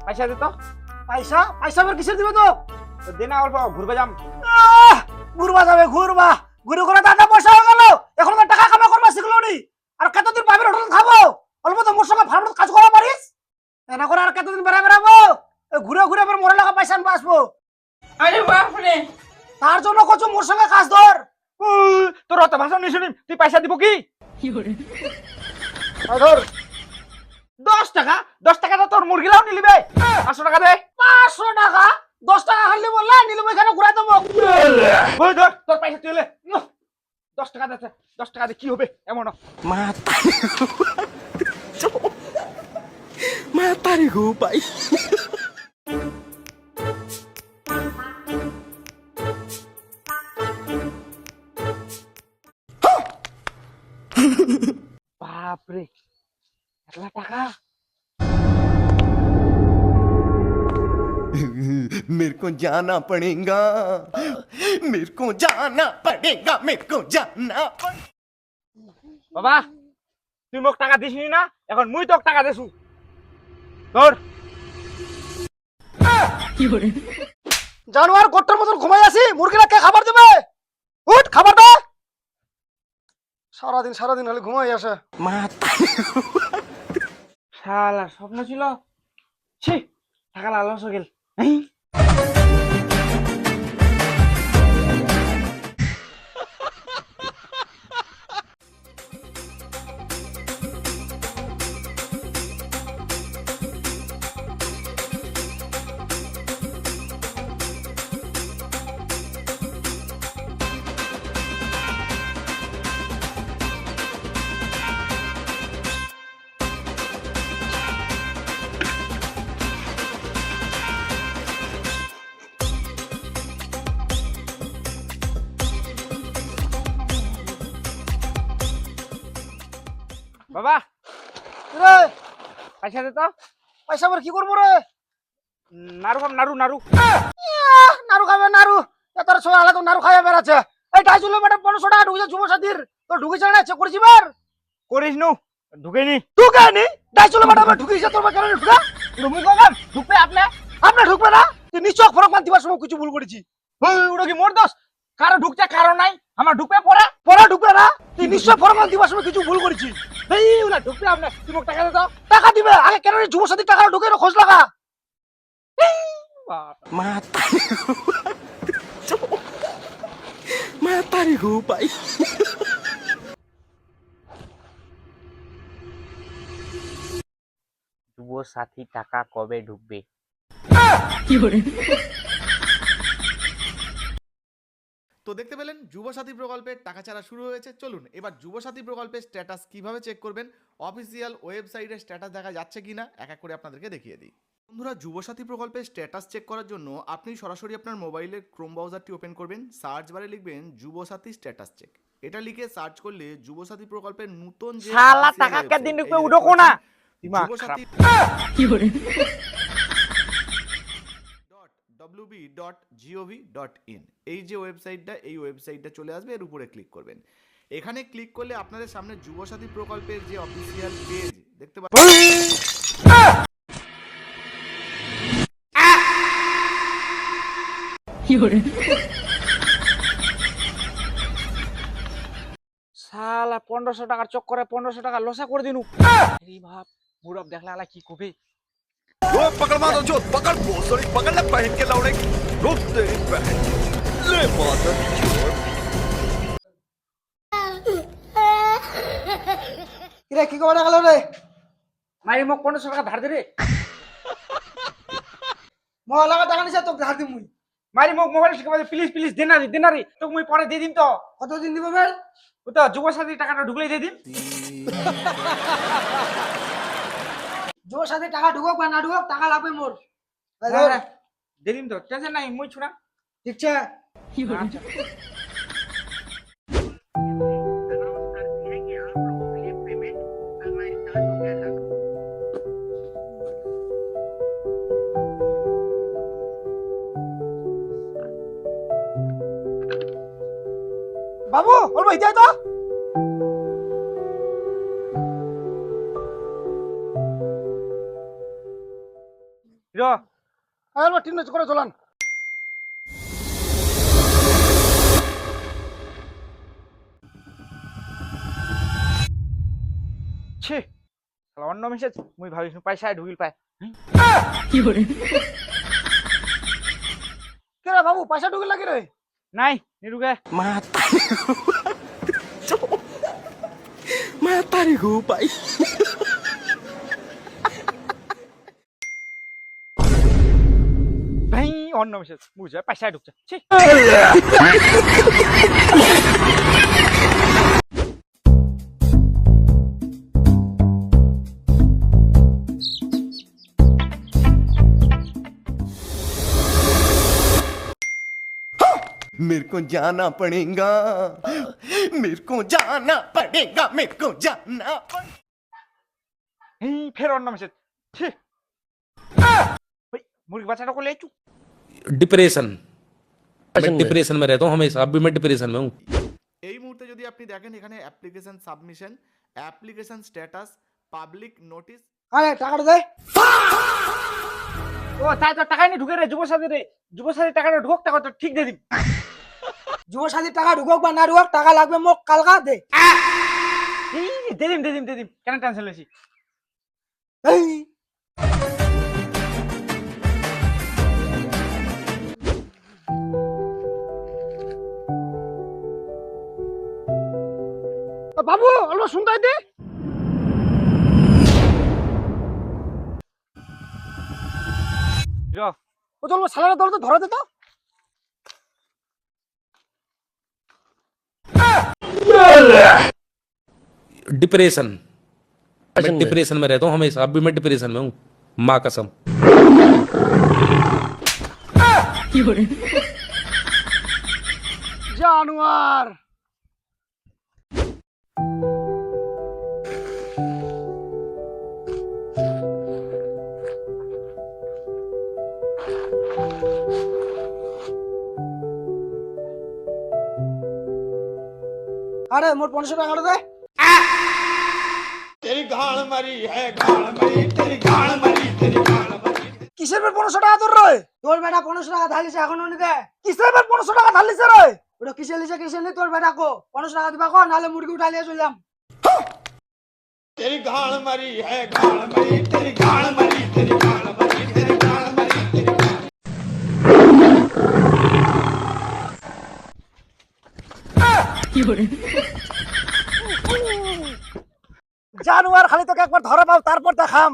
পয়সা দে তো। পয়সা পয়সা আবার কিসের দিবে তো? তো দে না, অল্প ঘুরবে যাম। ঘুরবা যাবে ঘুরবা, ঘুরে ঘুরে দাদা পয়সা হয়ে গেল, এখন তো টাকা কামাই করবা শিখলো নি। আর কতদিন প্রাইভেট হোটেল খাবো? অল্প তো মোর সঙ্গে ফার্মে কাজ করা পারিস, এনা করে আর কতদিন বেড়াবো? ঘুরে ঘুরে আবার মোরে লাগা পয়সা আনবো আসবো। আরে বাপরে, তার জন্য কচু মোর সঙ্গে কাজ ধর। তোর অত ভাষণ নি শুনিম, তুই পয়সা দিব কি? ধর 10 টাকা, 10 টাকা তো তোর মুরগিলাও নিলিবে। 500 টাকা দে। 500 টাকা, 10 টাকা খালি বললে নিলে এখানে ঘুরাই দেবো। ওই ধর তোর পয়সা তুই লে। 10 টাকা দে, 10 টাকা দে কি হবে এমন? Matari ko pa. বাপরে, এতলা টাকা? मेरे को जाना पड़ेगा, मेरे को जाना पड़ेगा, मेरे को जाना पड़ेगा। বাবা, তুই মোক টাকা দিসনি না, এখন মুই তোক টাকা দেছু। ধর। জানোয়ার গোট্টার মতন ঘুমাই আছি, মুরগিরা কে খাবার দেবে? উঠ খাবার দে। সারাদিন খালি ঘুমাই আসে। শালা স্বপ্ন ছিল। ছি, টাকা লালস হয়ে গেল। বাবা, রে পয়সা দে তো। পয়সা আবার কি করবো রে? নাড়ু খাম, নাড়ু নাড়ু। নাড়ু খাবে নাড়ু, তোর ছোয়া আলাদা নাড়ু খাইয়া বেড়াচ্ছে। এই টাইজুলে ম্যাডাম 500 টাকা ঢুকেছে যুব সাথীর, তো ঢুকেছে না চেক করেছি বার? করিস নু, ঢুকেনি। ঢুকে নি টাইজুলে ম্যাডাম ঢুকেছে তোর কেন ঢুকা? রুমু কম ঢুকবে আপনি। আপনি ঢুকবে না? তুই নিচক ফরক মান দিবার সময় কিছু ভুল করেছি। ওটা কি মোর দোষ? কারো ঢুকতে কারো নাই, আমার ঢুকবে পড়া। পরে ঢুকবে না? তুই নিশ্চয় ফরক মান দিবার সময় কিছু ভুল করেছি। এই ওলা ঢুকবে আপনি, তুই মোক টাকা দে তো। টাকা দিবে আগে, কেন যুব সাথী টাকা ঢুকে খোঁজ লাগা। Matari ko pa. যুব সাথী টাকা কবে ঢুকবে? তো দেখতে পেলেন যুবসাথী প্রকল্পের টাকা ছাড়া শুরু হয়েছে। চলুন এবার যুবসাথী প্রকল্পের স্ট্যাটাস কিভাবে চেক করবেন, অফিসিয়াল ওয়েবসাইটে স্ট্যাটাস দেখা যাচ্ছে কিনা এক এক করে আপনাদেরকে দেখিয়ে দিই। বন্ধুরা, যুবসাথী প্রকল্পের স্ট্যাটাস চেক করার জন্য আপনি সরাসরি আপনার মোবাইলের ক্রোম ব্রাউজারটি ওপেন করবেন, সার্চ বারে লিখবেন যুবসাথী স্ট্যাটাস চেক। এটা লিখে সার্চ করলে যুবসাথী প্রকল্পের নতুন যে শালা টাকা কে দিন ঢুকবে উঠো না। যুবসাথী www.gov.in এই যে ওয়েবসাইটটা, এই ওয়েবসাইটটা চলে আসবে, এর উপরে ক্লিক করবেন। এখানে ক্লিক করলে আপনাদের সামনে যুবসাথী প্রকল্পের যে অফিসিয়াল পেজ দেখতে পাচ্ছেন। শালা 1500 টাকার চক্করে 1500 টাকা লসা করে দিনু। আরে বাপ, মুরব দেখলা আলা কি কবে। वो पकड़ मारो जो पकड़ भोसड़ी पकड़ ले पहन के लौड़े रुक तेरी बहन ले मादर चोर। কিরে কি করে গেল রে? মাই মোক 1500 টাকা ধার দে রে। মহলাকা টাকা নিছে তোকে ধার দিমুই। মারি মোক মোবাইল শিখাবে প্লিজ প্লিজ দে না রে তোকে মুই পরে দিয়ে দিম তো। কতদিন দিব বেল? ও তো যুব সাথী টাকাটা ঢুকলেই দিয়ে দিম। যুব সাথী টাকা ঢুকক বা না ঢুকক টাকা লাগবে মোর। হ্যাঁ, দিয়ে দিম তো, টেনশন নাই, মুই ছুড়া। ঠিক আছে। আচ্ছা। বাবু বলবো ইতাই তো হিরো আর ঠিক আছে করে চলান। ছি শালা অন্য মেসেজ মুই ভাবিস পয়সা ঢুকিল পায়। কে রে বাবু পয়সা ঢুকে লাগি রে? নাই নিরুগে ভাই অন্য মেসেজ বুঝে পয়সা ঢুকছে। ছি मेरे को जाना पड़ेगा, मेरे को जाना पड़ेगा, मेरे को जाना पड़ेगा। এই ফের অন্য মেসেজ। ছি ওই মুরগি বাচ্চাটা কোলে চু डिप्रेशन मैं डिप्रेशन में रहता हूँ हमेशा। अभी मैं डिप्रेशन में हूँ। এই মুহূর্তে যদি আপনি দেখেন এখানে application submission, application status, public notice, আরে টাকাটা দে। ও তাই তো টাকা নিয়ে ঢুকে রে যুবসাথী রে, যুবসাথী টাকাটা ঢুক টাকা তো ঠিক দিয়ে দিন। যুব সাথী টাকা ঢুকক বা না ঢুকক টাকা লাগবে মোক কালকা দে। এই দে দিম কেন টেনশন লইছি। এই বাবু অল্প শুনতাই দে। হিরো ও চলবো সালারে দল তো ধরা দে তো। डिप्रेशन मैं डिप्रेशन में रहता हूँ हमेशा। अभी मैं डिप्रेशन में हूँ माँ कसम। জানোয়ার আরে মোট 500 টাকা দে। কিসের বের 500 টাকা তোর রে? তোর বেটা 500 টাকা ধালিছে এখনো নি দে। কিসের বের 500 টাকা ধালিছে রে? ওটা কিসের লিছে কিসের নি তোর বেটা কো 500 টাকা দিবা কো নালে মুরগি উঠা লিয়ে চললাম। জানোয়ার খালি তোকে একবার ধরে পাও তারপর দেখাম।